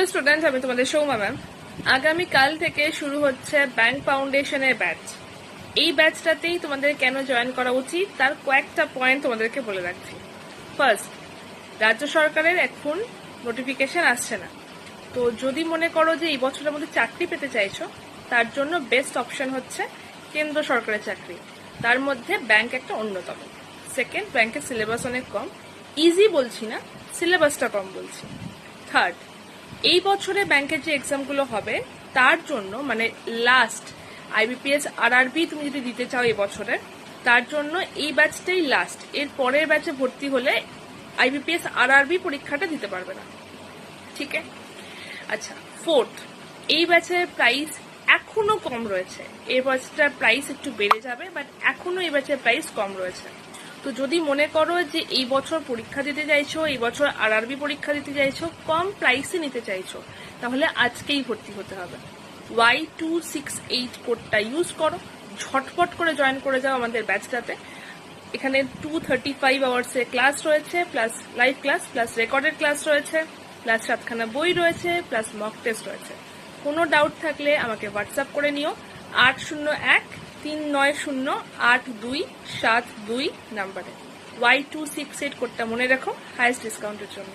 Dear student, আমি তোমাদের Souma ma'am. আগামীকাল থেকে শুরু হচ্ছে ব্যাংক ফাউন্ডেশনের ব্যাচ। এই ব্যাচটাতেই তোমাদের কেন জয়েন করা উচিত তার কয়েকটা পয়েন্ট তোমাদেরকে বলে রাখছি। ফার্স্ট, রাজ্য সরকারের এখন নোটিফিকেশন আসছে না, তো যদি মনে করো যে এই বছরের মধ্যে চাকরি পেতে চাইছো, তার জন্য বেস্ট অপশন হচ্ছে কেন্দ্র সরকারের চাকরি, তার মধ্যে ব্যাংক একটা অন্যতম। সেকেন্ড, ব্যাংকের সিলেবাস অনেক কম, ইজি বলছি না, সিলেবাসটা কম বলছি। থার্ড, এই বছরে ব্যাংকের যে এক্সামগুলো হবে তার জন্য মানে লাস্ট আইবিপিএস আরআরবি তুমি যদি দিতে চাও এই বছরে, তার জন্য এই ব্যাচটাই লাস্ট। এর পরের ব্যাচে ভর্তি হলে আইবিপিএস আরআরবি পরীক্ষাটা দিতে পারবে না, ঠিক আছে? আচ্ছা, ফোর্থ, এই ব্যাচের প্রাইস এখনো কম রয়েছে। এই ব্যাচটার প্রাইস একটু বেড়ে যাবে, বাট এখনো এই ব্যাচের প্রাইস কম রয়েছে। তো যদি মনে করো যে এই বছর পরীক্ষা দিতে চাইছো, এই বছর আরআরবি পরীক্ষা দিতে চাইছো, কম প্রাইসে নিতে চাইছো, তাহলে আজকেই ভর্তি হতে হবে। Y268 কোডটা ইউজ করো, ঝটপট করে জয়েন করে যাও আমাদের ব্যাচটাতে। এখানে 235 আওয়ার্সের ক্লাস রয়েছে, plus live class, plus recorded class রয়েছে, প্লাস 7খানা বই রয়েছে, প্লাস মক টেস্ট রয়েছে। কোনো ডাউট থাকলে আমাকে হোয়াটসঅ্যাপ করে নিও 801-390-8272 নাম্বারে। Y268 কোডটা মনে রাখো, হাইয়েস্ট ডিসকাউন্টের জন্য।